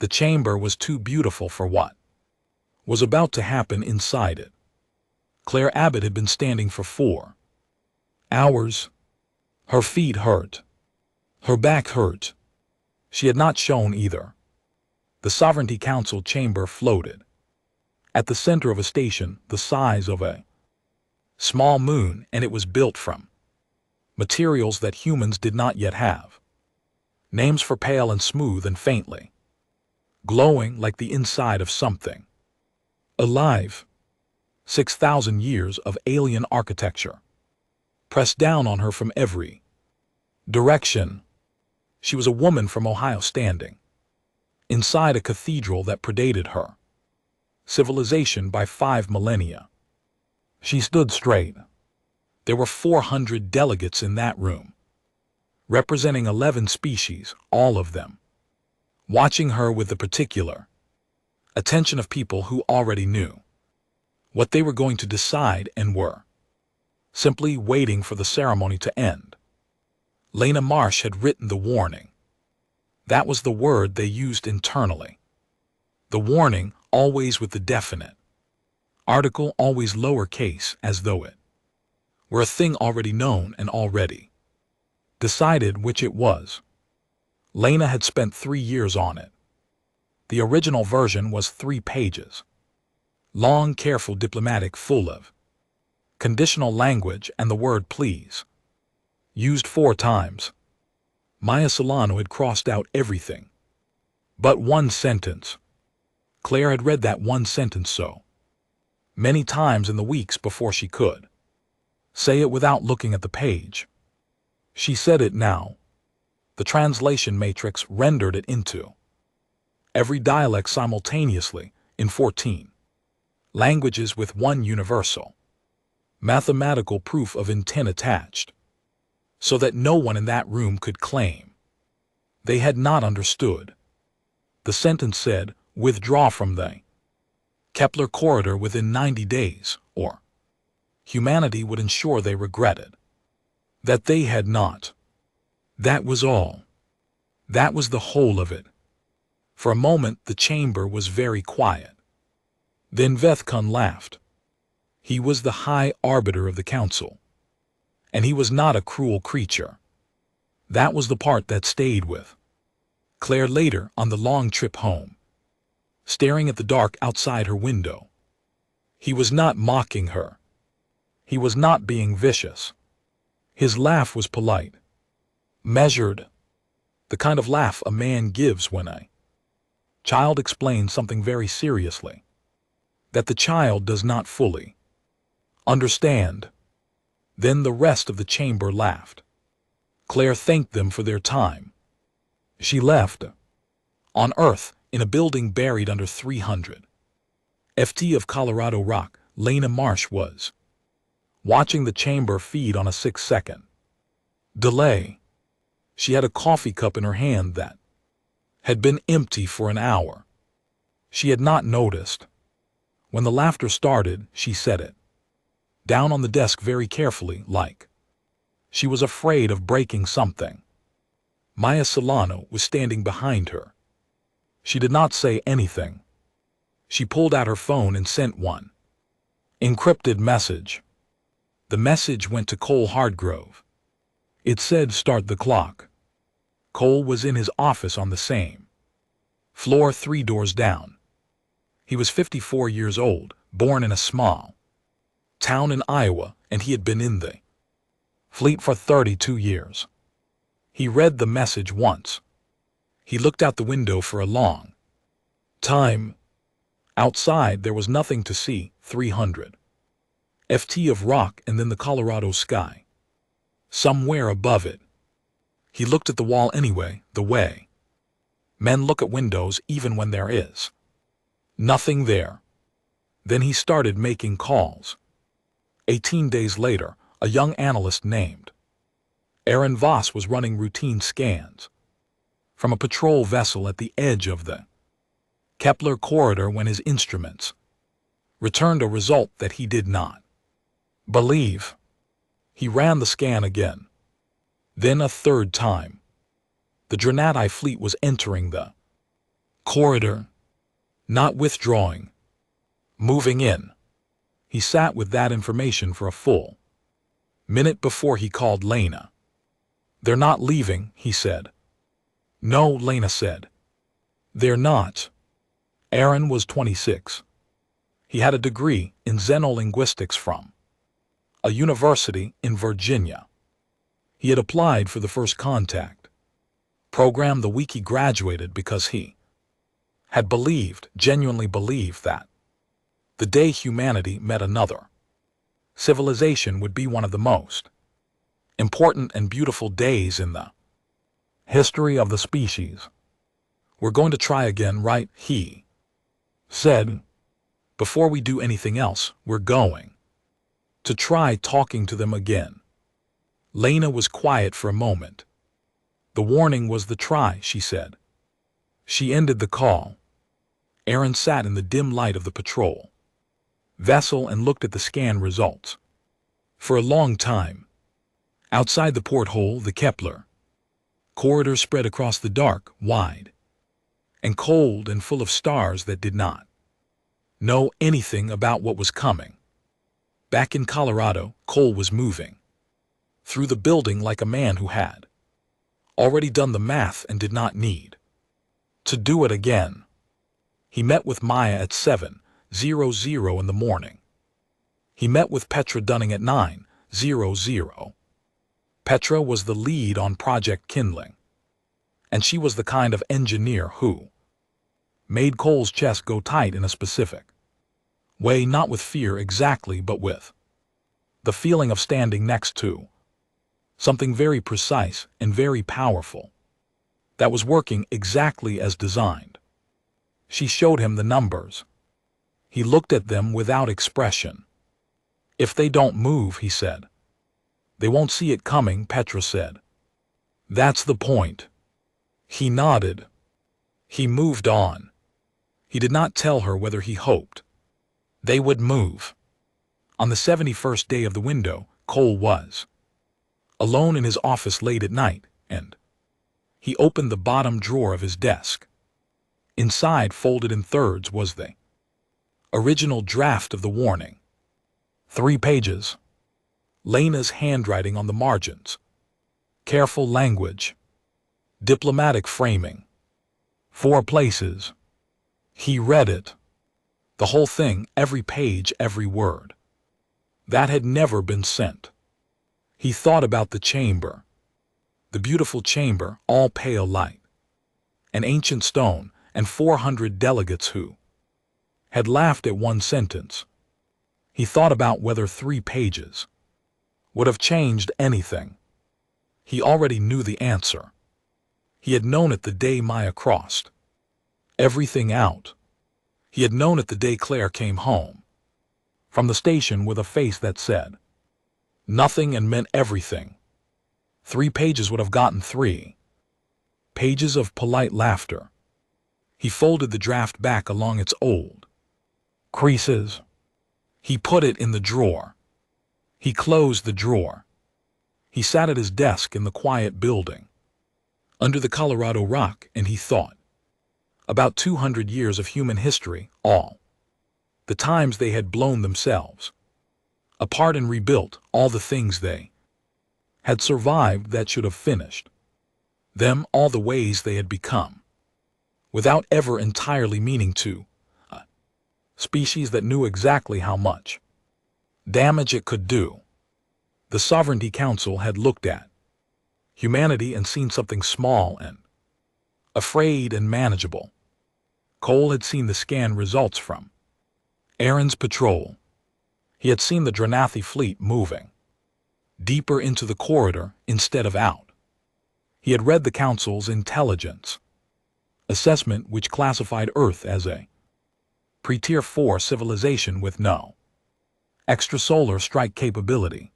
The chamber was too beautiful for what was about to happen inside it. Claire Abbott had been standing for 4 hours. Her feet hurt. Her back hurt. She had not shown either. The Sovereignty Council chamber floated at the center of a station the size of a small moon, and it was built from materials that humans did not yet have. Names for pale and smooth and faintly glowing like the inside of something alive. 6,000 years of alien architecture pressed down on her from every direction. She was a woman from Ohio standing inside a cathedral that predated her civilization by 5 millennia. She stood straight. There were 400 delegates in that room, representing 11 species, all of them watching her with the particular attention of people who already knew what they were going to decide and were simply waiting for the ceremony to end. Lena Marsh had written the warning. That was the word they used internally. The warning, always with the definite article, always lowercase, as though it were a thing already known and already decided which it was. Lena had spent 3 years on it. The original version was 3 pages. Long, careful, diplomatic, full of conditional language and the word please used 4 times. Maya Solano had crossed out everything but one sentence. Claire had read that one sentence so many times in the weeks before she could say it without looking at the page. She said it now. The translation matrix rendered it into every dialect simultaneously in 14 languages with one universal mathematical proof of intent attached, so that no one in that room could claim they had not understood. The sentence said, withdraw from the Kepler corridor within 90 days, or humanity would ensure they regretted that they had not. That was all. That was the whole of it. For a moment the chamber was very quiet. Then Vethkun laughed. He was the high arbiter of the council, and he was not a cruel creature. That was the part that stayed with Claire later on the long trip home, staring at the dark outside her window. He was not mocking her. He was not being vicious. His laugh was polite, measured, the kind of laugh a man gives when a child explains something very seriously that the child does not fully understand. Then the rest of the chamber laughed. Claire thanked them for their time. She left. On Earth, in a building buried under 300 ft of Colorado rock, Lena Marsh was watching the chamber feed on a 6-second delay. She had a coffee cup in her hand that had been empty for an hour. She had not noticed. When the laughter started, she set it down on the desk very carefully, like she was afraid of breaking something. Maya Solano was standing behind her. She did not say anything. She pulled out her phone and sent one encrypted message. The message went to Cole Hardgrove. It said, start the clock. Cole was in his office on the same floor 3 doors down. He was 54 years old, born in a small town in Iowa, and he had been in the fleet for 32 years. He read the message once. He looked out the window for a long time. Outside there was nothing to see, 300 ft of rock and then the Colorado sky somewhere above it. He looked at the wall anyway, the way men look at windows even when there is nothing there. Then he started making calls. 18 days later, a young analyst named Aaron Voss was running routine scans from a patrol vessel at the edge of the Kepler corridor when his instruments returned a result that he did not believe. He ran the scan again, then a third time. The Drenati fleet was entering the Corridor. Not withdrawing. Moving in. He sat with that information for a full minute before he called Lena. They're not leaving, he said. No, Lena said. They're not. Aaron was 26. He had a degree in xenolinguistics from a university in Virginia. He had applied for the First Contact program the week he graduated because he had genuinely believed that the day humanity met another civilization would be one of the most important and beautiful days in the history of the species. We're going to try again, right? He said. Before we do anything else, we're going to try talking to them again. Lena was quiet for a moment. The warning was the try, she said. She ended the call. Aaron sat in the dim light of the patrol vessel and looked at the scan results for a long time. Outside the porthole, the Kepler corridor spread across the dark, wide, and cold and full of stars that did not know anything about what was coming. Back in Colorado, Cole was moving through the building like a man who had already done the math and did not need to do it again. He met with Maya at 7:00 in the morning. He met with Petra Dunning at 9:00. Petra was the lead on Project Kindling, and she was the kind of engineer who made Cole's chest go tight in a specific way, not with fear exactly, but with the feeling of standing next to something very precise and very powerful that was working exactly as designed. She showed him the numbers. He looked at them without expression. If they don't move, he said. They won't see it coming, Petra said. That's the point. He nodded. He moved on. He did not tell her whether he hoped they would move. On the 71st day of the window, Cole was alone in his office late at night, and he opened the bottom drawer of his desk. Inside, folded in thirds, was the original draft of the warning. 3 pages. Lena's handwriting on the margins. Careful language. Diplomatic framing. 4 places. He read it. The whole thing, every page, every word. That had never been sent. He thought about the chamber. The beautiful chamber, all pale light. An ancient stone, and 400 delegates who had laughed at one sentence. He thought about whether 3 pages would have changed anything. He already knew the answer. He had known it the day Maya crossed everything out. He had known it the day Claire came home from the station with a face that said nothing and meant everything. 3 pages would have gotten 3 pages of polite laughter. He folded the draft back along its old creases. He put it in the drawer. He closed the drawer. He sat at his desk in the quiet building under the Colorado rock, and he thought about 200 years of human history, all the times they had blown themselves apart and rebuilt, all the things they had survived that should have finished them, all the ways they had become, without ever entirely meaning to, a species that knew exactly how much damage it could do. The Sovereignty Council had looked at humanity and seen something small and afraid and manageable. Cole had seen the scan results from Aaron's patrol. He had seen the Dranathi fleet moving deeper into the corridor instead of out. He had read the Council's intelligence assessment, which classified Earth as a pre-Tier 4 civilization with no extrasolar strike capability.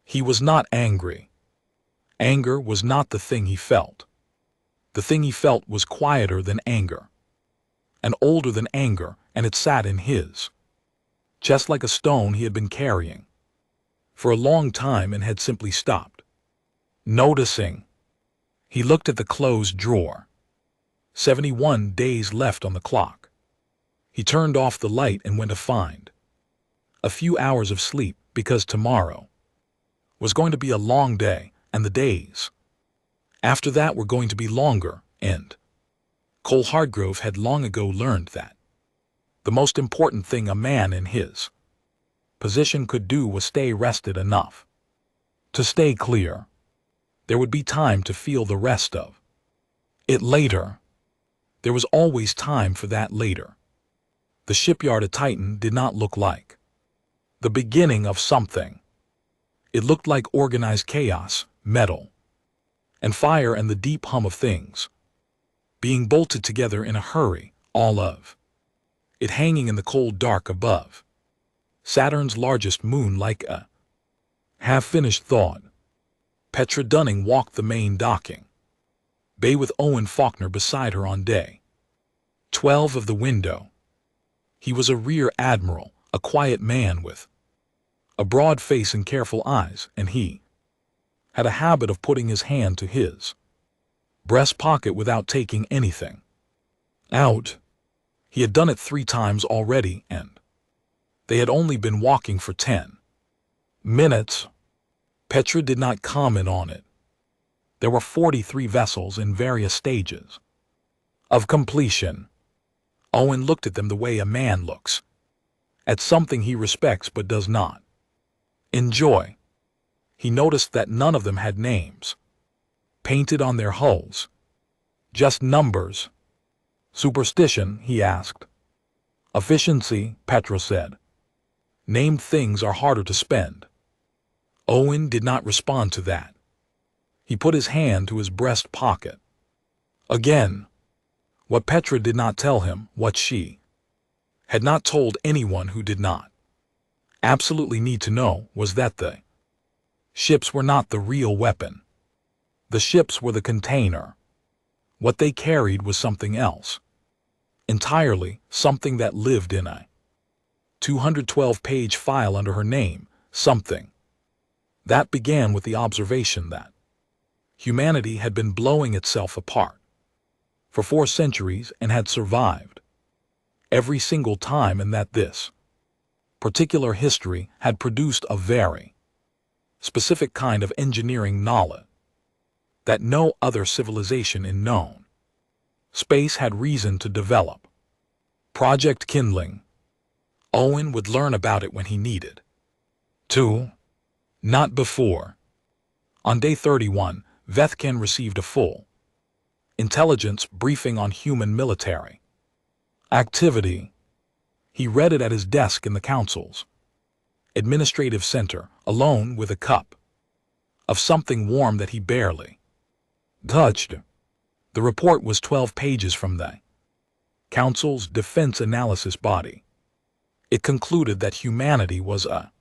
He was not angry. Anger was not the thing he felt. The thing he felt was quieter than anger, and older than anger, and it sat in his chest like a stone he had been carrying for a long time and had simply stopped noticing. He looked at the closed drawer. 71 days left on the clock. He turned off the light and went to find a few hours of sleep, because tomorrow was going to be a long day, and the days after that were going to be longer, and Cole Hardgrove had long ago learned that the most important thing a man in his position could do was stay rested enough to stay clear. There would be time to feel the rest of it later. There was always time for that later. The shipyard at Titan did not look like the beginning of something. It looked like organized chaos, metal and fire, and the deep hum of things being bolted together in a hurry, all of it hanging in the cold dark above Saturn's largest moon like a half-finished thought. Petra Dunning walked the main docking bay with Owen Faulkner beside her on day 12 of the window. He was a rear admiral, a quiet man with a broad face and careful eyes, and he had a habit of putting his hand to his breast pocket without taking anything out. He had done it 3 times already, and they had only been walking for 10 minutes. Petra did not comment on it. There were 43 vessels in various stages of completion. Owen looked at them the way a man looks at something he respects but does not enjoy. He noticed that none of them had names painted on their hulls, just numbers. Superstition, he asked. Efficiency, Petra said. Named things are harder to spend. Owen did not respond to that. He put his hand to his breast pocket. Again, what Petra did not tell him, what she had not told anyone who did not absolutely need to know, was that the ships were not the real weapon. The ships were the container. What they carried was something else. Entirely, something that lived in a 212-page file under her name, something that began with the observation that humanity had been blowing itself apart for 4 centuries and had survived every single time, and that this particular history had produced a very specific kind of engineering knowledge that no other civilization in known space had reason to develop. Project Kindling. Owen would learn about it when he needed to, not before. On day 31, Vethken received a full intelligence briefing on human military activity. He read it at his desk in the council's administrative center, alone with a cup of something warm that he barely touched. The report was 12 pages from the council's defense analysis body. It concluded that humanity was a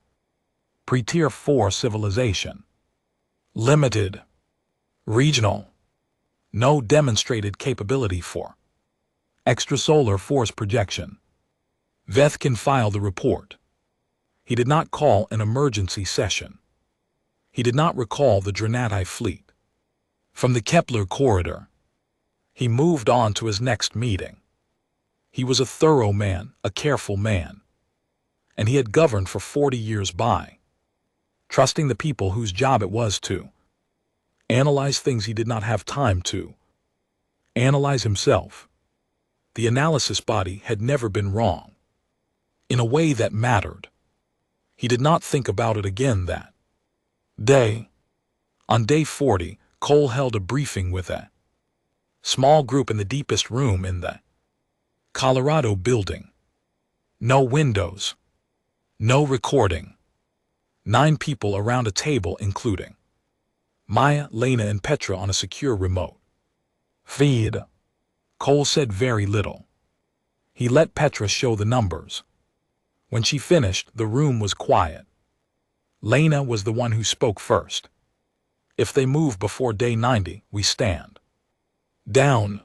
pre-tier 4 civilization. Limited, regional, no demonstrated capability for extrasolar force projection. Vethken filed the report. He did not call an emergency session. He did not recall the Drenati fleet from the Kepler corridor. He moved on to his next meeting. He was a thorough man, a careful man, and he had governed for 40 years by trusting the people whose job it was to analyze things he did not have time to analyze himself. The analysis body had never been wrong in a way that mattered. He did not think about it again that day. On day 40, Cole held a briefing with a small group in the deepest room in the Colorado building. No windows, no recording. 9 people around a table, including Maya, Lena, and Petra on a secure remote feed. Cole said very little. He let Petra show the numbers. When she finished, the room was quiet. Lena was the one who spoke first. If they move before day 90, we stand down.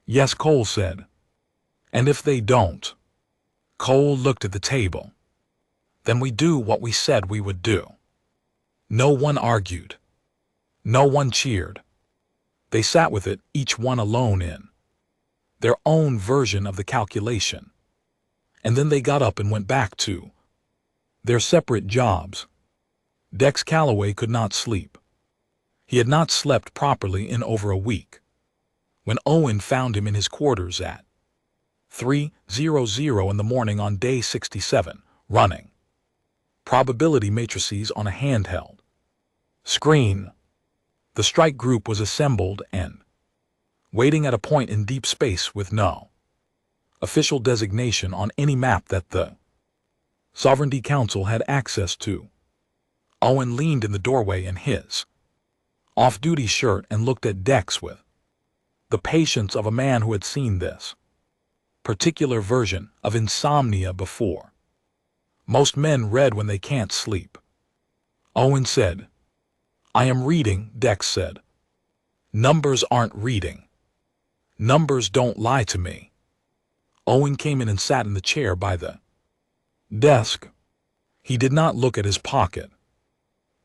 Yes, Cole said. And if they don't? Cole looked at the table. Then we do what we said we would do. No one argued. No one cheered. They sat with it, each one alone in their own version of the calculation. And then they got up and went back to their separate jobs. Dex Calloway could not sleep. He had not slept properly in over a week. When Owen found him in his quarters at 3:00 in the morning on day 67, running probability matrices on a handheld screen, the strike group was assembled and waiting at a point in deep space with no official designation on any map that the Sovereignty Council had access to. Owen leaned in the doorway in his off-duty shirt and looked at Dex with the patience of a man who had seen this particular version of insomnia before. Most men read when they can't sleep. Owen said, "I am reading," Dex said. "Numbers aren't reading. Numbers don't lie to me." Owen came in and sat in the chair by the desk. He did not look at his pocket.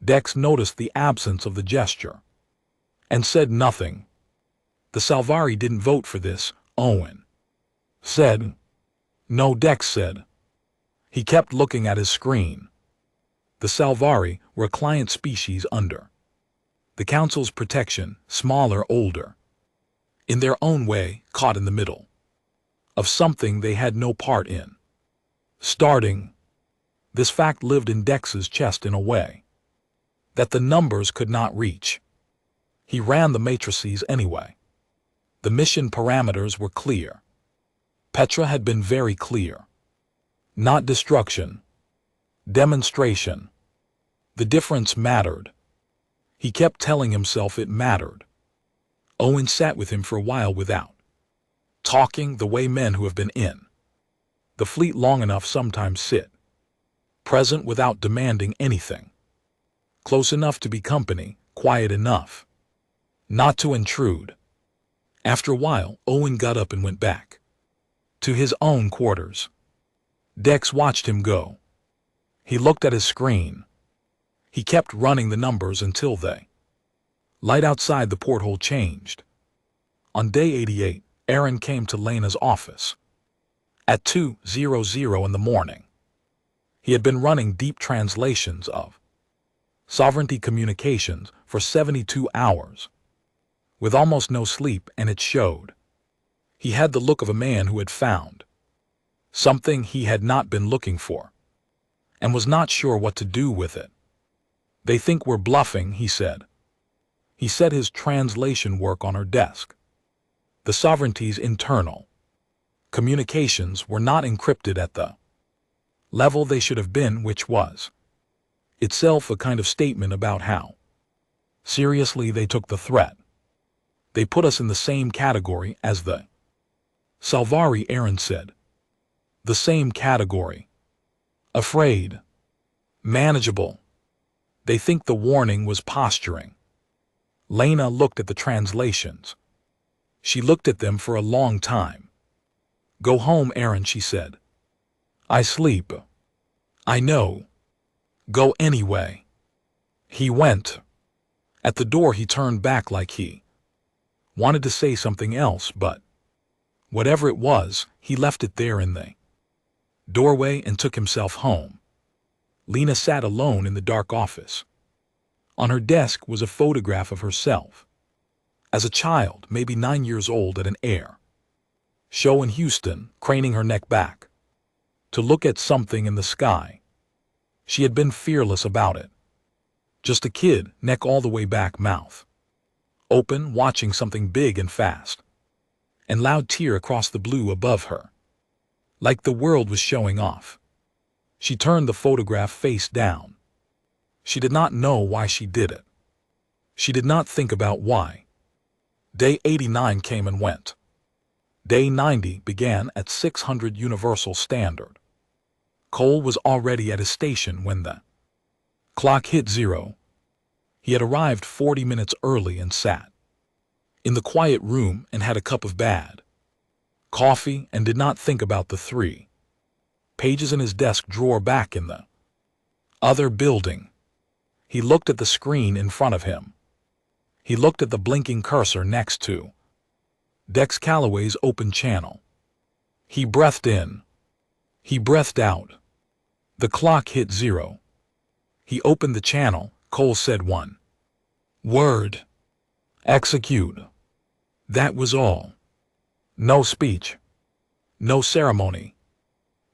Dex noticed the absence of the gesture and said nothing. "The Salvari didn't vote for this," Owen said. "No," Dex said. He kept looking at his screen. The Salvari were a client species under the Council's protection, smaller, older, in their own way, caught in the middle of something they had no part in. Starting, this fact lived in Dex's chest in a way that the numbers could not reach. He ran the matrices anyway. The mission parameters were clear. Petra had been very clear. Not destruction. Demonstration. The difference mattered. He kept telling himself it mattered. Owen sat with him for a while without talking, the way men who have been in the fleet long enough sometimes sit, present without demanding anything, close enough to be company, quiet enough not to intrude. After a while, Owen got up and went back to his own quarters. Dex watched him go. He looked at his screen. He kept running the numbers until the light outside the porthole changed. On day 88, Aaron came to Lena's office at 2:00 in the morning. He had been running deep translations of Sovereignty communications for 72 hours, with almost no sleep, and it showed. He had the look of a man who had found something he had not been looking for, and was not sure what to do with it. "They think we're bluffing," he said. He set his translation work on her desk. The Sovereignty's internal communications were not encrypted at the level they should have been, which was itself a kind of statement about how seriously they took the threat. "They put us in the same category as the Salvari," Aaron said. "The same category. Afraid. Manageable. They think the warning was posturing." Lena looked at the translations. She looked at them for a long time. "Go home, Aaron," she said. "I sleep." "I know. Go anyway." He went. At the door he turned back like he wanted to say something else, but whatever it was, he left it there in the doorway and took himself home. Lena sat alone in the dark office. On her desk was a photograph of herself as a child, maybe 9 years old, at an air show in Houston, craning her neck back to look at something in the sky. She had been fearless about it. Just a kid, neck all the way back, mouth open, watching something big and fast, and loud tear across the blue above her, like the world was showing off. She turned the photograph face down. She did not know why she did it. She did not think about why. Day 89 came and went. Day 90 began at 600 Universal Standard. Cole was already at his station when the clock hit 0. He had arrived 40 minutes early and sat in the quiet room and had a cup of bad coffee and did not think about the 3 pages in his desk drawer back in the other building. He looked at the screen in front of him. He looked at the blinking cursor next to Dex Calloway's open channel. He breathed in. He breathed out. The clock hit 0. He opened the channel. Cole said one word. Execute. That was all. No speech. No ceremony.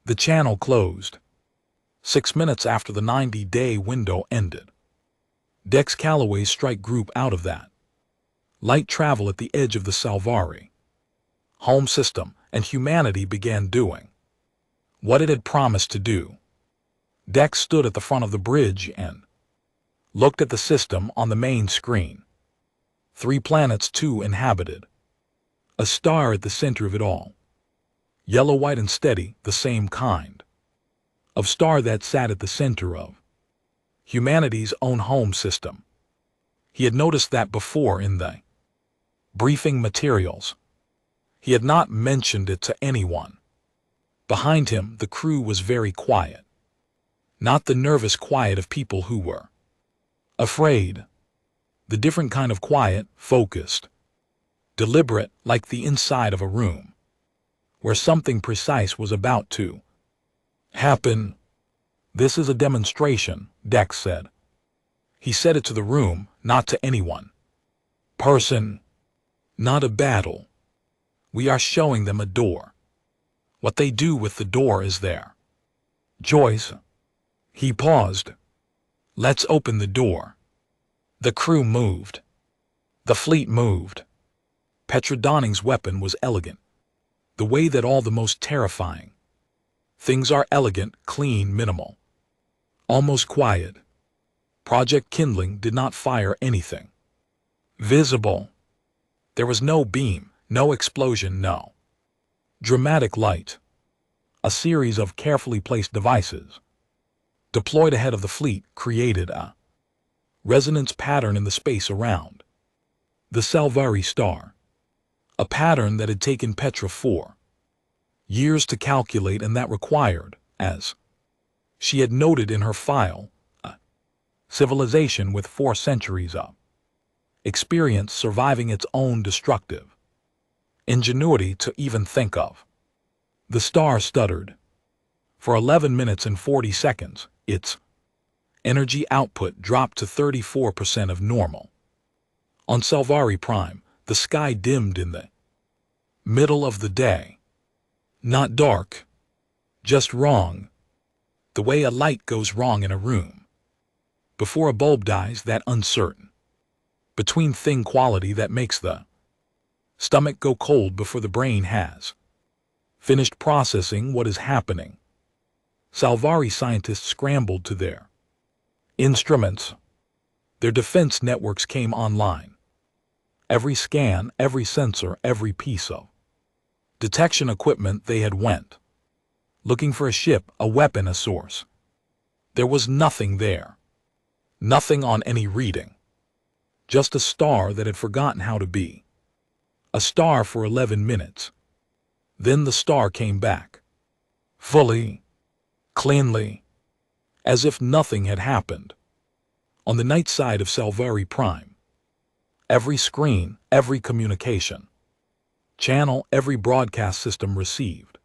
The channel closed. 6 minutes after the 90-day window ended. Dex Calloway's strike group out of that. Light travel at the edge of the Salvari home system, and humanity began doing what it had promised to do. Dex stood at the front of the bridge and looked at the system on the main screen. 3 planets, 2 inhabited. A star at the center of it all. Yellow, white, and steady, the same kind of star that sat at the center of humanity's own home system. He had noticed that before in the briefing materials. He had not mentioned it to anyone. Behind him, the crew was very quiet. Not the nervous quiet of people who were afraid. The different kind of quiet, focused, deliberate, like the inside of a room, where something precise was about to happen. This is a demonstration, Dex said. He said it to the room, not to anyone. Person. Not a battle. We are showing them a door. What they do with the door is their choice. He paused. Let's open the door. The crew moved. The fleet moved. Petra Donning's weapon was elegant. The way that all the most terrifying things are elegant, clean, minimal. Almost quiet. Project Kindling did not fire anything visible. There was no beam, no explosion, no dramatic light. A series of carefully placed devices deployed ahead of the fleet created a resonance pattern in the space around the Salvari star. A pattern that had taken Petra 4 years to calculate, and that required, as she had noted in her file, a civilization with 4 centuries of experience surviving its own destructive ingenuity to even think of. The star stuttered. For 11 minutes and 40 seconds, its energy output dropped to 34% of normal. On Salvari Prime, the sky dimmed in the middle of the day. Not dark, just wrong. The way a light goes wrong in a room. Before a bulb dies, that uncertain between thing quality that makes the stomach go cold before the brain has finished processing what is happening. Salvari scientists scrambled to their instruments. Their defense networks came online. Every scan, every sensor, every piece of detection equipment they had went looking for a ship, a weapon, a source. There was nothing there. Nothing on any reading. Just a star that had forgotten how to be. A star for 11 minutes. Then the star came back. Fully. Cleanly. As if nothing had happened. On the night side of Salvari Prime. Every screen, every communication channel, every broadcast system received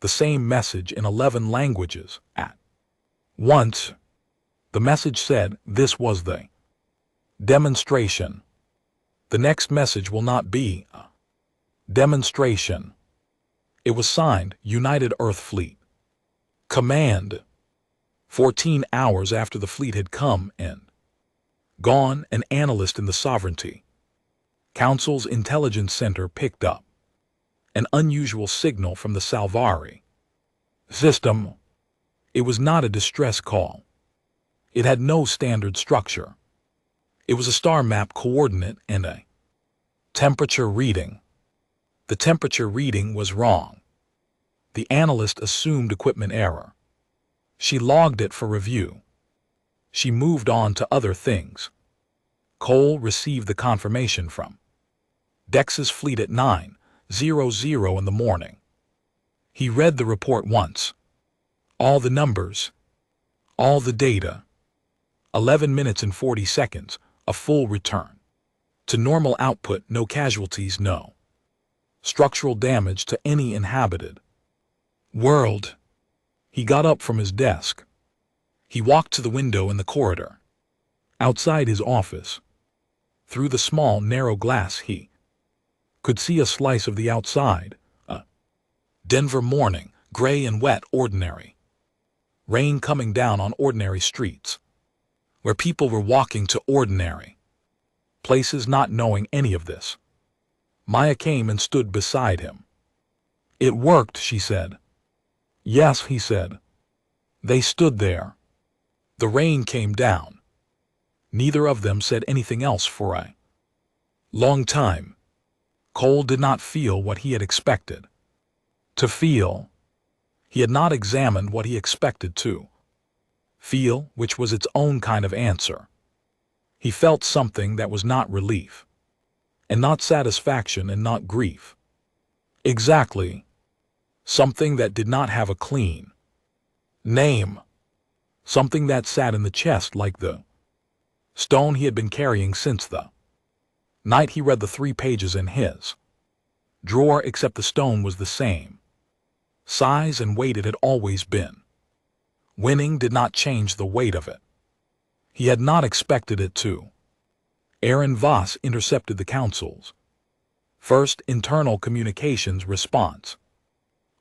the same message in 11 languages at once. The message said this was the demonstration. The next message will not be a demonstration. It was signed United Earth Fleet Command. 14 hours after the fleet had come and gone, an analyst in the Sovereignty Council's Intelligence Center picked up an unusual signal from the Salvari system. It was not a distress call. It had no standard structure. It was a star map coordinate and a temperature reading. The temperature reading was wrong. The analyst assumed equipment error. She logged it for review. She moved on to other things. Cole received the confirmation from Dex's fleet at 9:00 in the morning. He read the report once. All the numbers. All the data. 11 minutes and 40 seconds, a full return to normal output, no casualties, no structural damage to any inhabited world. He got up from his desk. He walked to the window in the corridor. Outside his office, through the small, narrow glass, he could see a slice of the outside. A Denver morning, gray and wet, ordinary. Rain coming down on ordinary streets, where people were walking to ordinary places, not knowing any of this. Maya came and stood beside him. "It worked," she said. "Yes," he said. They stood there. The rain came down. Neither of them said anything else for a long time. Cole did not feel what he had expected to feel. He had not examined what he expected to feel, which was its own kind of answer. He felt something that was not relief, and not satisfaction, and not grief. Exactly. Something that did not have a clean name. Something that sat in the chest like the stone he had been carrying since the night he read the 3 pages in his drawer, except the stone was the same size and weight it had always been. Winning did not change the weight of it. He had not expected it to. Aaron Voss intercepted the council's first internal communications response.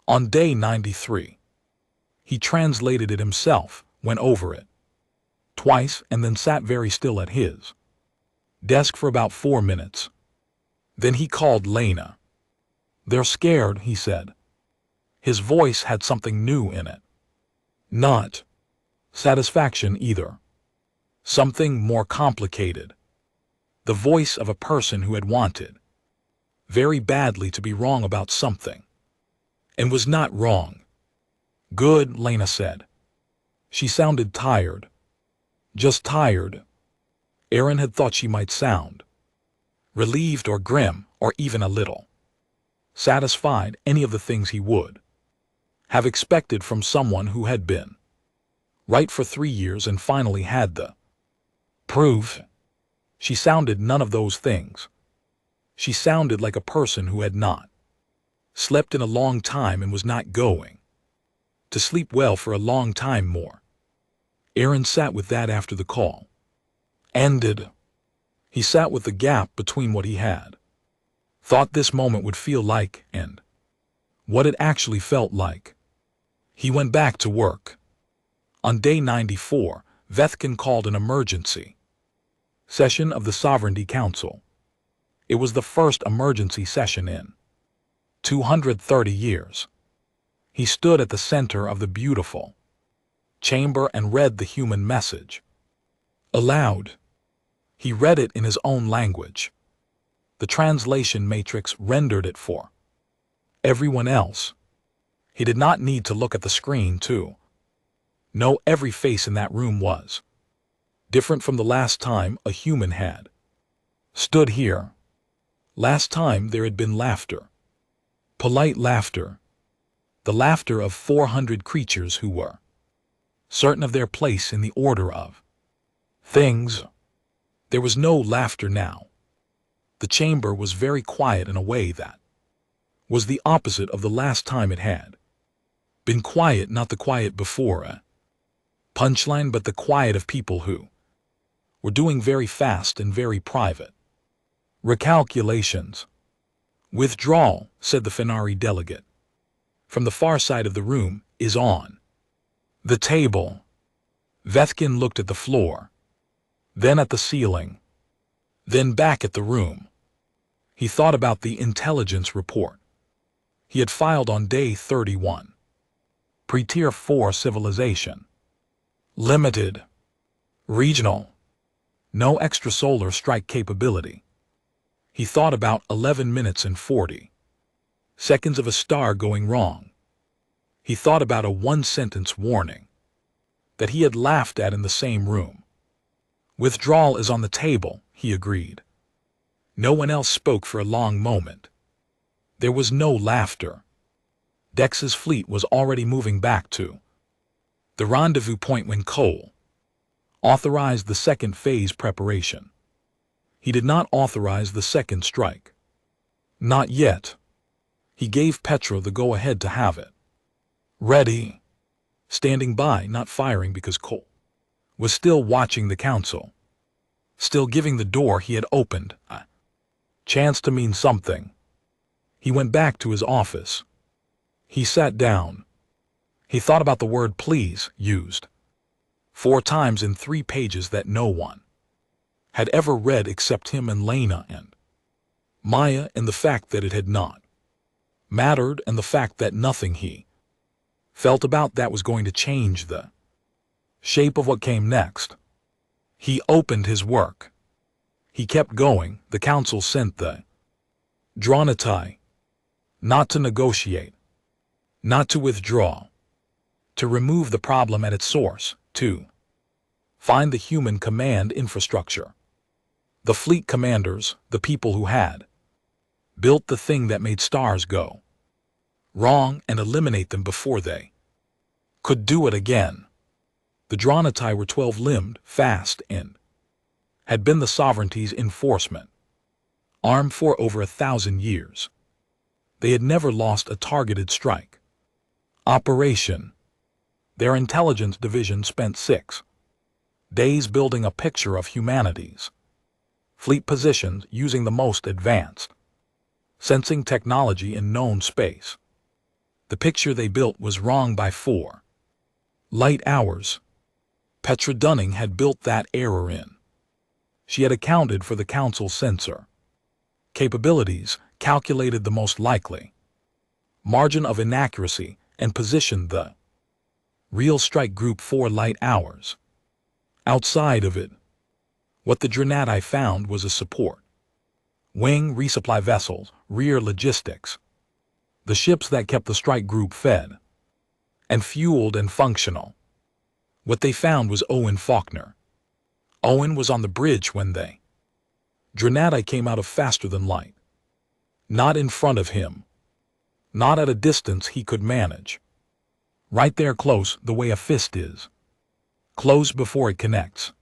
On day 93. He translated it himself, went over it twice, and then sat very still at his desk for about 4 minutes. Then he called Lena. "They're scared," he said. His voice had something new in it. Not satisfaction either. Something more complicated. The voice of a person who had wanted very badly to be wrong about something, and was not wrong. "Good," Lena said. She sounded tired. Just tired. Aaron had thought she might sound relieved or grim or even a little satisfied, any of the things he would have expected from someone who had been right for 3 years and finally had the proof. She sounded none of those things. She sounded like a person who had not slept in a long time and was not going to sleep well for a long time more. Aaron sat with that after the call ended. He sat with the gap between what he had thought this moment would feel like and what it actually felt like. He went back to work. On day 94, Vethkin called an emergency session of the Sovereignty Council. It was the first emergency session in 230 years. He stood at the center of the beautiful chamber and read the human message aloud. He read it in his own language. The translation matrix rendered it for everyone else. He did not need to look at the screen to know every face in that room was different from the last time a human had stood here. Last time there had been laughter. Polite laughter. The laughter of 400 creatures who were certain of their place in the order of things. There was no laughter now. The chamber was very quiet in a way that was the opposite of the last time it had been quiet, not the quiet before a punchline, but the quiet of people who were doing very fast and very private recalculations. "Withdrawal," said the Fenari delegate from the far side of the room, "is on the table." Vethkin looked at the floor, then at the ceiling, then back at the room. He thought about the intelligence report he had filed on day 31. Pre-Tier 4 civilization. Limited. Regional. No extrasolar strike capability. He thought about 11 minutes and 40 seconds of a star going wrong. He thought about a 1-sentence warning that he had laughed at in the same room. "Withdrawal is on the table," he agreed. No one else spoke for a long moment. There was no laughter. Dex's fleet was already moving back to the rendezvous point when Cole authorized the second phase preparation. He did not authorize the second strike. Not yet. He gave Petra the go-ahead to have it. Ready. Standing by, not firing because Cole was still watching the council. Still giving the door he had opened a chance to mean something. He went back to his office. He sat down. He thought about the word please used 4 times in 3 pages that no one had ever read except him and Lena and Maya, and the fact that it had not mattered, and the fact that nothing he felt about that was going to change the shape of what came next. He opened his work. He kept going. The council sent the Dronitai not to negotiate, not to withdraw, to remove the problem at its source, to find the human command infrastructure. The fleet commanders, the people who had built the thing that made stars go wrong, and eliminate them before they could do it again. The Dronitai were 12-limbed, fast, and had been the sovereignty's enforcement arm for over 1,000 years. They had never lost a targeted strike operation. Their intelligence division spent 6 days building a picture of humanity's fleet positions using the most advanced sensing technology in known space. The picture they built was wrong by 4 light hours. Petra Dunning had built that error in. She had accounted for the council's sensor capabilities, calculated the most likely margin of inaccuracy, and positioned the real strike group 4 light hours outside of it. What the Dronitai found was a support wing, resupply vessels, rear logistics, the ships that kept the strike group fed and fueled and functional. What they found was Owen Faulkner. Owen was on the bridge when they Dronitai came out of faster than light. Not in front of him. Not at a distance he could manage. Right there close, the way a fist is. Close before it connects.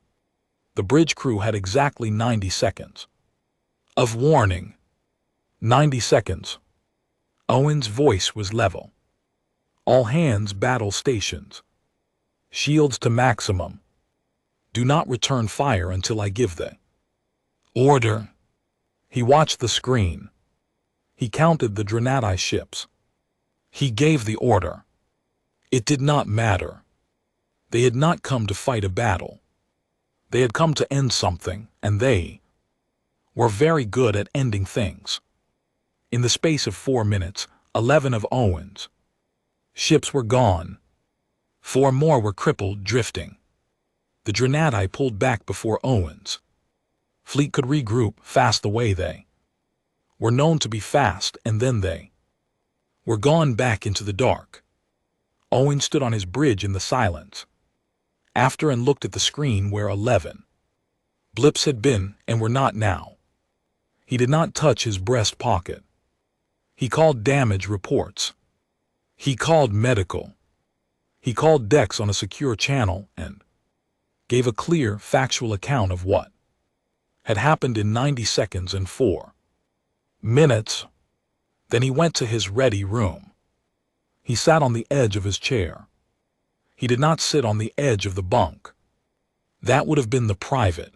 The bridge crew had exactly 90 seconds of warning. 90 seconds. Owen's voice was level. All hands battle stations. Shields to maximum. Do not return fire until I give the order. He watched the screen. He counted the Dronitai ships. He gave the order. It did not matter. They had not come to fight a battle. They had come to end something, and they were very good at ending things. In the space of 4 minutes, 11 of Owen's ships were gone. 4 more were crippled, drifting. The Dronitai pulled back before Owen's fleet could regroup, fast the way they were known to be fast, and then they were gone back into the dark. Owen stood on his bridge in the silence after and looked at the screen where 11 blips had been and were not now. He did not touch his breast pocket. He called damage reports. He called medical. He called Dex on a secure channel and gave a clear, factual account of what had happened in 90 seconds and 4 minutes. Then he went to his ready room. He sat on the edge of his chair. He did not sit on the edge of the bunk. That would have been the private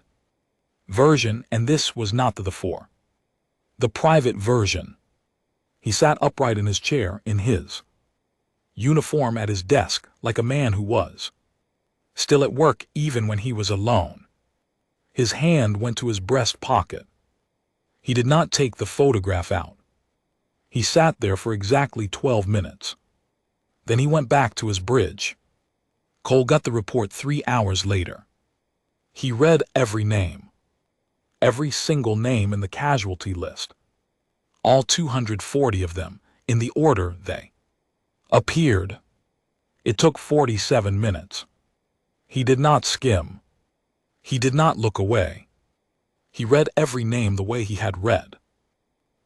version, and this was not the private version. He sat upright in his chair, in his uniform at his desk, like a man who was still at work even when he was alone. His hand went to his breast pocket. He did not take the photograph out. He sat there for exactly 12 minutes. Then he went back to his bridge. Cole got the report 3 hours later. He read every name. Every single name in the casualty list. All 240 of them, in the order they appeared. It took 47 minutes. He did not skim. He did not look away. He read every name the way he had read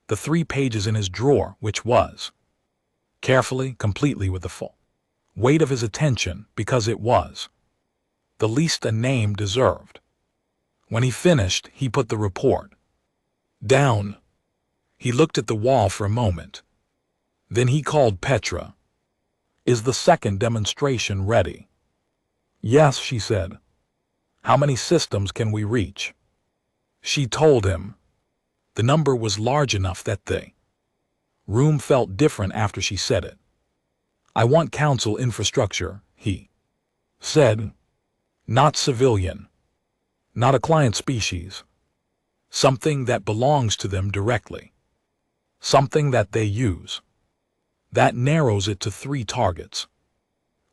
the 3 pages in his drawer, which was carefully, completely, with the full weight of his attention, because it was the least a name deserved. When he finished, he put the report down. He looked at the wall for a moment. Then he called Petra. Is the second demonstration ready? Yes, she said. How many systems can we reach? She told him. The number was large enough that the room felt different after she said it. I want council infrastructure, he said. Not civilian. Not a client species. Something that belongs to them directly. Something that they use. That narrows it to 3 targets.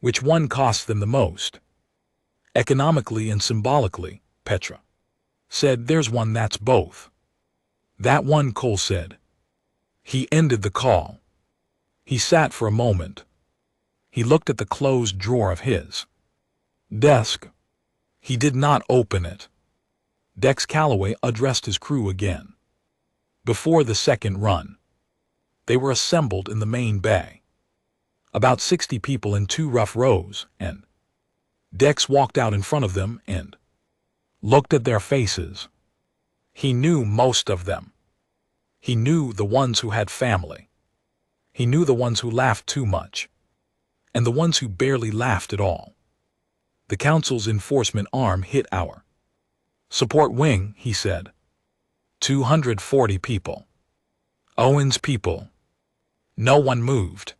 Which one costs them the most? Economically and symbolically, Petra said. There's one that's both. That one, Cole said. He ended the call. He sat for a moment. He looked at the closed drawer of his desk. He did not open it. Dex Calloway addressed his crew again. Before the second run, they were assembled in the main bay. About 60 people in 2 rough rows, and Dex walked out in front of them and looked at their faces. He knew most of them. He knew the ones who had family. He knew the ones who laughed too much, and the ones who barely laughed at all. The council's enforcement arm hit our support wing, he said. 240 people. Owen's people. No one moved.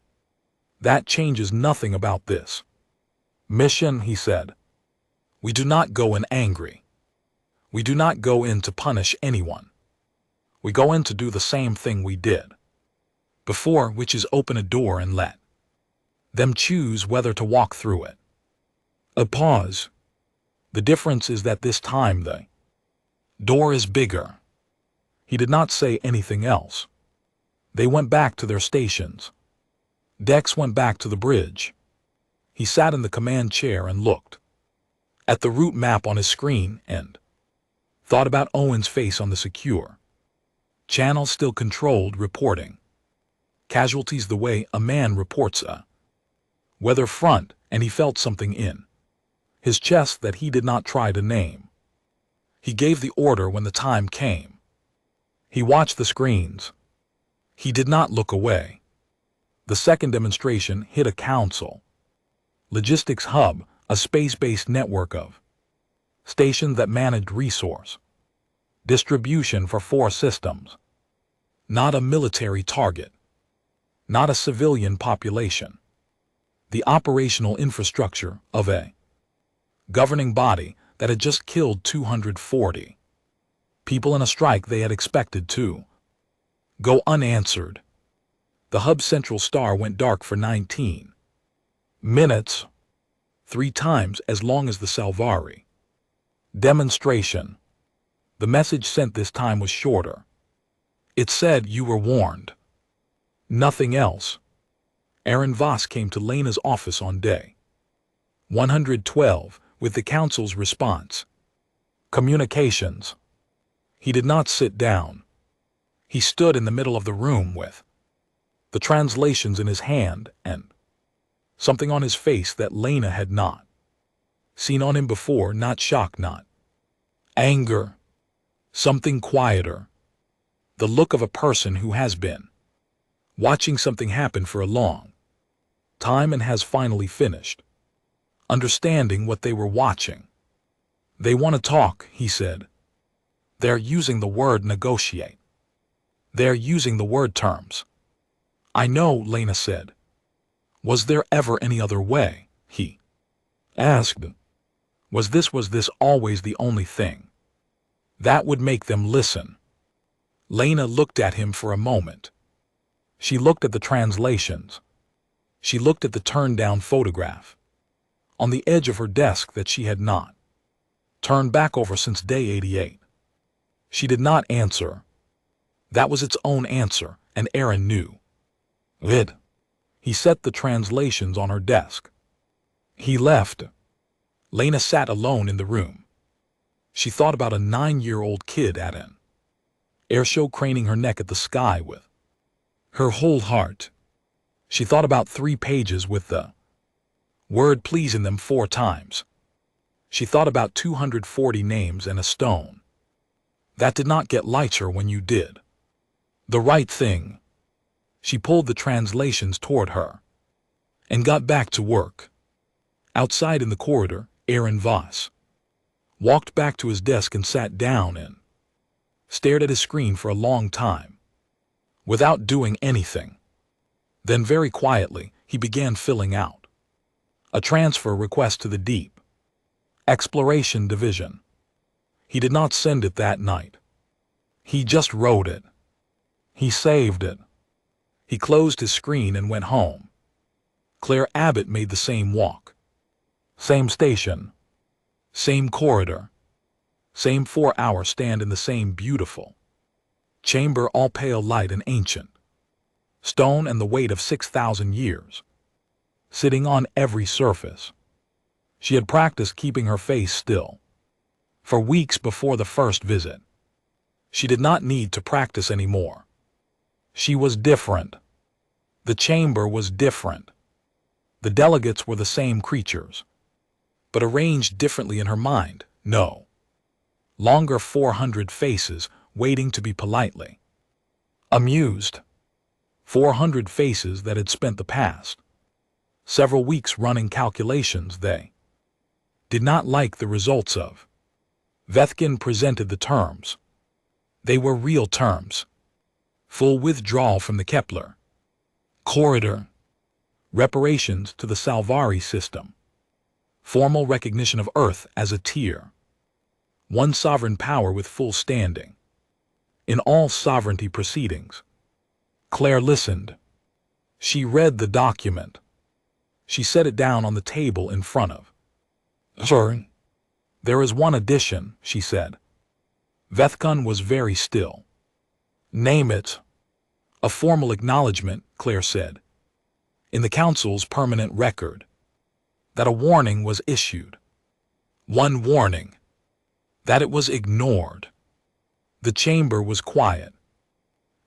That changes nothing about this mission, he said. We do not go in angry. We do not go in to punish anyone. We go in to do the same thing we did before, which is open a door and let them choose whether to walk through it. A pause. The difference is that this time the door is bigger. He did not say anything else. They went back to their stations. Dex went back to the bridge. He sat in the command chair and looked at the route map on his screen and thought about Owen's face on the secure channel, still controlled, reporting casualties the way a man reports a weather front, and he felt something in his chest that he did not try to name. He gave the order when the time came. He watched the screens. He did not look away. The second demonstration hit a council logistics hub, a space-based network of stations that managed resource distribution for 4 systems. Not a military target. Not a civilian population. The operational infrastructure of a governing body that had just killed 240 people in a strike they had expected to go unanswered. The hub's central star went dark for 19 minutes, 3 times as long as the Salvari demonstration. The message sent this time was shorter. It said, "You were warned." Nothing else. Aaron Voss came to Lena's office on day 112 with the council's response. Communications. He did not sit down. He stood in the middle of the room with the translations in his hand and something on his face that Lena had not seen on him before. Not shock, not anger. Something quieter. The look of a person who has been watching something happen for a long time and has finally finished understanding what they were watching. They want to talk, he said. They're using the word negotiate. They're using the word terms. I know, Lena said. Was there ever any other way? He asked. Was this always the only thing that would make them listen? Lena looked at him for a moment. She looked at the translations. She looked at the turned-down photograph on the edge of her desk that she had not turned back over since day 88. She did not answer. That was its own answer, and Aaron knew it. He set the translations on her desk. He left. Lena sat alone in the room. She thought about a 9-year-old kid at an airshow craning her neck at the sky with her whole heart. She thought about 3 pages with the word please in them 4 times. She thought about 240 names and a stone that did not get lighter when you did the right thing. She pulled the translations toward her and got back to work. Outside in the corridor, Aaron Voss walked back to his desk and sat down and stared at his screen for a long time, without doing anything. Then very quietly, he began filling out a transfer request to the Deep Exploration Division. He did not send it that night. He just wrote it. He saved it. He closed his screen and went home. Claire Abbott made the same walk. Same station. Same corridor. Same 4-hour stand in the same beautiful chamber, all pale light and ancient stone and the weight of 6,000 years sitting on every surface. She had practiced keeping her face still for weeks before the first visit. She did not need to practice anymore. She was different. The chamber was different. The delegates were the same creatures, but arranged differently in her mind. No longer 400 faces waiting to be politely amused. 400 faces that had spent the past several weeks running calculations they did not like the results of. Vethkin presented the terms. They were real terms. Full withdrawal from the Kepler corridor, reparations to the Salvari system, formal recognition of Earth as a tier, one sovereign power with full standing in all sovereignty proceedings. Claire listened. She read the document. She set it down on the table in front of her. There is one addition, she said. Vethkun was very still. Name it. A formal acknowledgement, Claire said, in the Council's permanent record, that a warning was issued. One warning. That it was ignored. The chamber was quiet.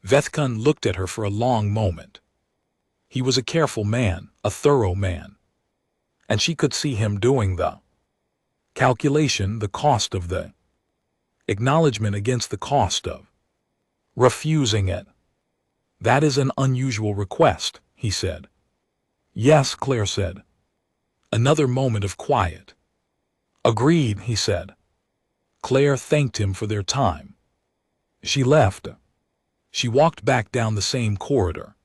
Vethkun looked at her for a long moment. He was a careful man, a thorough man, and she could see him doing the calculation, the cost of the acknowledgement against the cost of refusing it. That is an unusual request, he said. Yes, Claire said. Another moment of quiet. Agreed, he said. Claire thanked him for their time. She left. She walked back down the same corridor,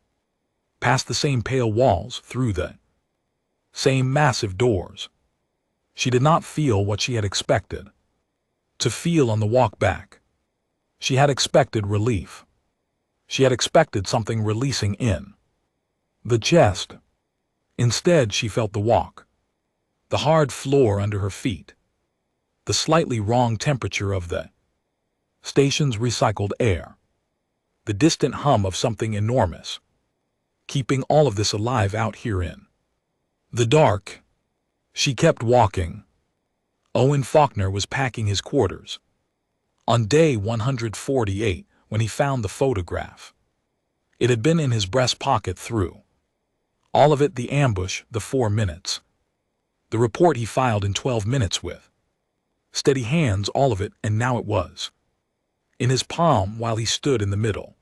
past the same pale walls, through the same massive doors. She did not feel what she had expected to feel on the walk back. She had expected relief. She had expected something releasing in the chest. Instead, she felt the walk, the hard floor under her feet, the slightly wrong temperature of the station's recycled air, the distant hum of something enormous, keeping all of this alive out here in the dark. She kept walking. Owen Faulkner was packing his quarters on day 148 when he found the photograph. It had been in his breast pocket through all of it, the ambush, the 4 minutes, the report he filed in 12 minutes with steady hands, all of it, and now it was in his palm while he stood in the middle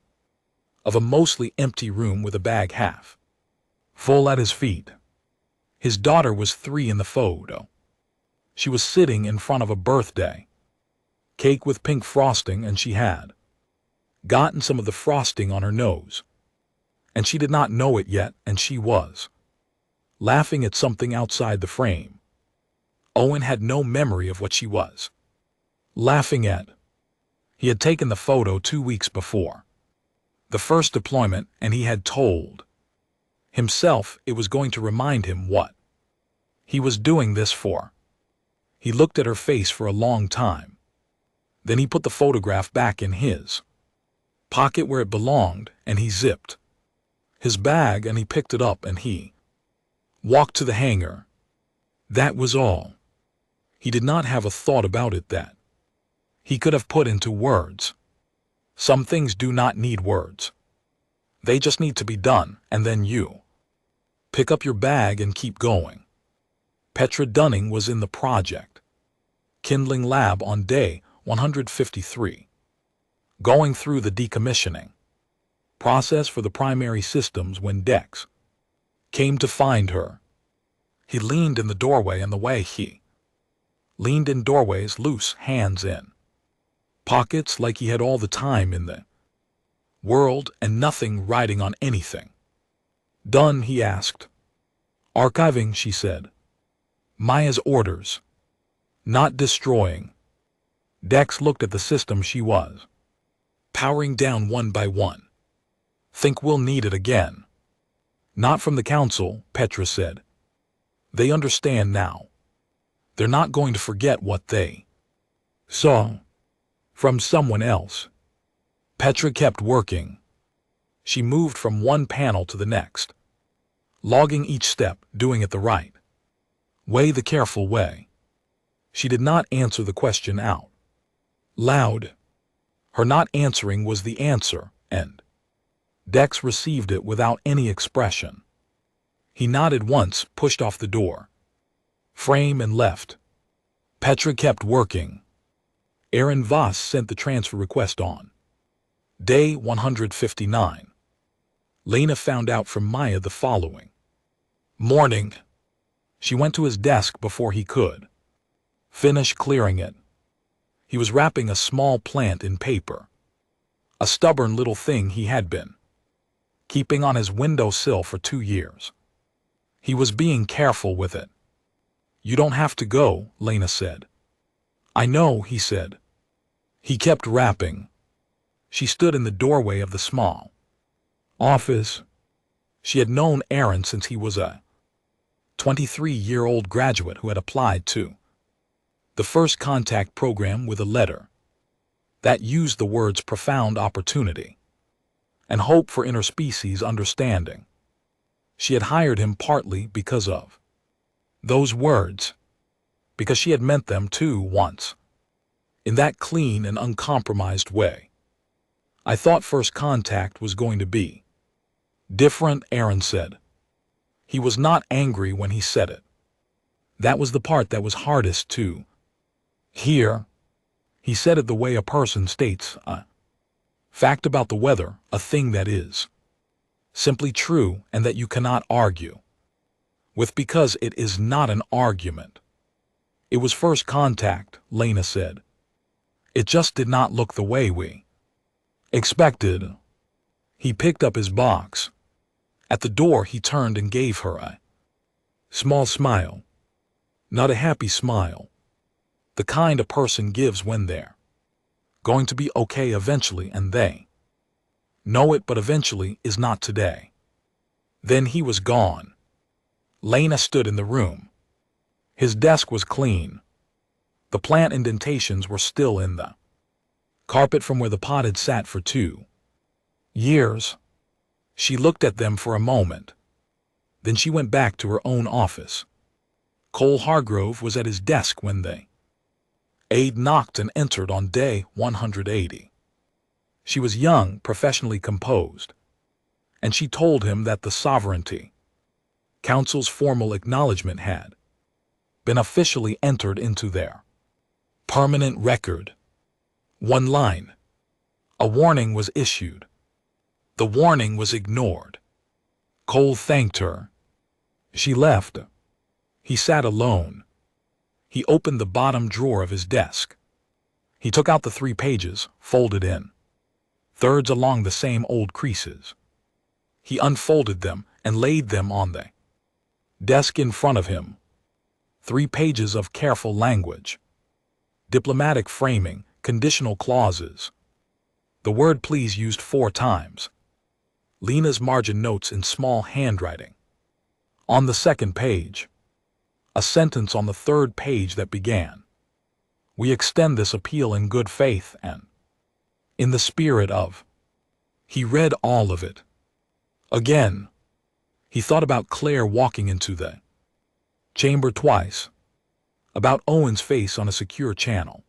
of a mostly empty room with a bag half full at his feet. His daughter was 3 in the photo. She was sitting in front of a birthday cake with pink frosting, and she had gotten some of the frosting on her nose, and she did not know it yet, and she was laughing at something outside the frame. Owen had no memory of what she was laughing at. He had taken the photo 2 weeks before the first deployment, and he had told himself it was going to remind him what he was doing this for. He looked at her face for a long time. Then he put the photograph back in his pocket where it belonged, and he zipped his bag and he picked it up and he walked to the hangar. That was all. He did not have a thought about it that he could have put into words. Some things do not need words. They just need to be done, and then you pick up your bag and keep going. Petra Dunning was in the project kindling lab on day 153, going through the decommissioning process for the primary systems when Dex came to find her. He leaned in the doorway, and the way he leaned in doorways, loose hands in pockets, like he had all the time in the world and nothing riding on anything. Done, he asked. Archiving, she said. Maya's orders. Not destroying. Dex looked at the system she was powering down one by one. Think we'll need it again. Not from the council, Petra said. They understand now. They're not going to forget what they saw from someone else. Petra kept working. She moved from one panel to the next, logging each step, doing it the right way, the careful way. She did not answer the question out loud. Her not answering was the answer, and Dex received it without any expression. He nodded once, pushed off the door frame, and left. Petra kept working. Aaron Voss sent the transfer request on day 159. Lena found out from Maya the following morning. She went to his desk before he could finish clearing it. He was wrapping a small plant in paper, a stubborn little thing he had been keeping on his windowsill for 2 years. He was being careful with it. You don't have to go, Lena said. I know, he said. He kept wrapping. She stood in the doorway of the small office. She had known Aaron since he was a 23-year-old graduate who had applied to the first contact program with a letter that used the words profound opportunity and hope for interspecies understanding. She had hired him partly because of those words, because she had meant them too once, in that clean and uncompromised way. I thought first contact was going to be different, Aaron said. He was not angry when he said it. That was the part that was hardest to hear. He said it the way a person states a fact about the weather, a thing that is simply true and that you cannot argue with because it is not an argument. It was first contact, Lena said. It just did not look the way we expected. He picked up his box. At the door he turned and gave her a small smile. Not a happy smile. The kind a person gives when they're going to be okay eventually and they know it, but eventually is not today. Then he was gone. Lena stood in the room. His desk was clean. The plant indentations were still in the carpet from where the pot had sat for 2 years. She looked at them for a moment. Then she went back to her own office. Cole Hargrove was at his desk when the aide knocked and entered on day 180. She was young, professionally composed, and she told him that the Sovereignty Council's formal acknowledgement had been officially entered into their permanent record. One line. A warning was issued. The warning was ignored. Cole thanked her. She left. He sat alone. He opened the bottom drawer of his desk. He took out the 3 pages, folded in thirds along the same old creases. He unfolded them and laid them on the desk in front of him. 3 pages of careful language. Diplomatic framing, conditional clauses. The word please used 4 times. Lena's margin notes in small handwriting. On the 2nd page. A sentence on the 3rd page that began, "We extend this appeal in good faith and in the spirit of." He read all of it. Again. He thought about Claire walking into the chamber twice. About Owen's face on a secure channel,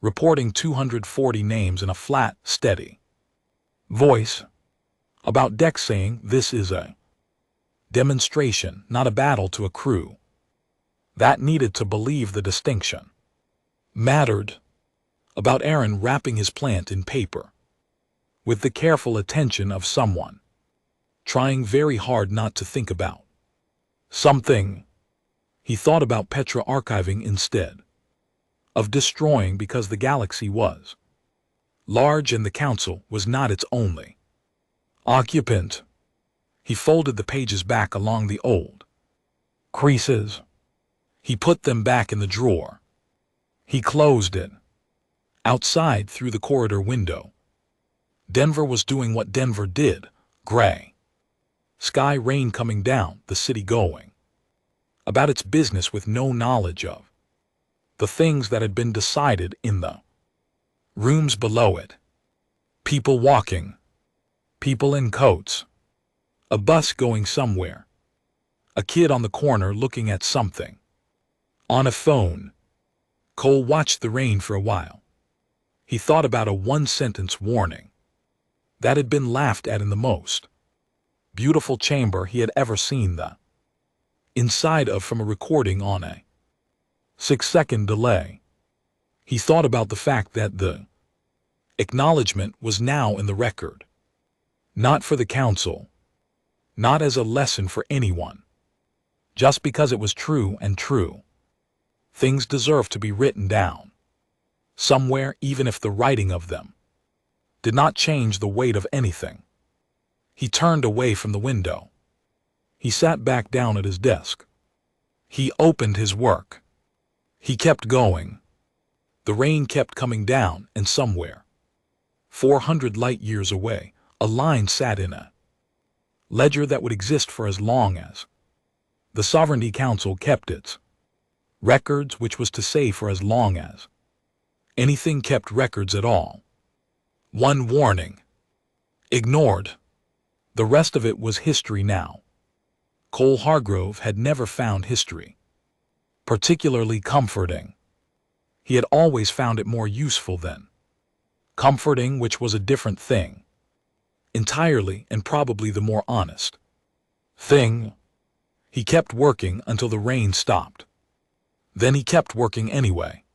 reporting 240 names in a flat, steady voice. About Dex saying this is a demonstration, not a battle to a crew that needed to believe the distinction mattered. About Aaron wrapping his plant in paper. with the careful attention of someone trying very hard not to think about something. He thought about Petra archiving instead of destroying, because the galaxy was large and the council was not its only occupant. He folded the pages back along the old creases. He put them back in the drawer. He closed it. Outside, through the corridor window, Denver was doing what Denver did. Gray sky, rain coming down, the city going about its business with no knowledge of the things that had been decided in the rooms below it. People walking, people in coats, a bus going somewhere, a kid on the corner looking at something on a phone. Cole watched the rain for a while. He thought about a one-sentence warning that had been laughed at in the most beautiful chamber he had ever seen the inside of, from a recording on a 6-second delay. He thought about the fact that the acknowledgement was now in the record, not for the council, not as a lesson for anyone, just because it was true, and true things deserve to be written down somewhere, even if the writing of them did not change the weight of anything. He turned away from the window. He sat back down at his desk. He opened his work. He kept going. The rain kept coming down, and somewhere, 400 light-years away, a line sat in a ledger that would exist for as long as the Sovereignty Council kept its records, which was to say for as long as anything kept records at all. One warning. Ignored. The rest of it was history now. Cole Hargrove had never found history particularly comforting. He had always found it more useful than comforting, which was a different thing entirely, and probably the more honest thing. He kept working until the rain stopped. Then he kept working anyway.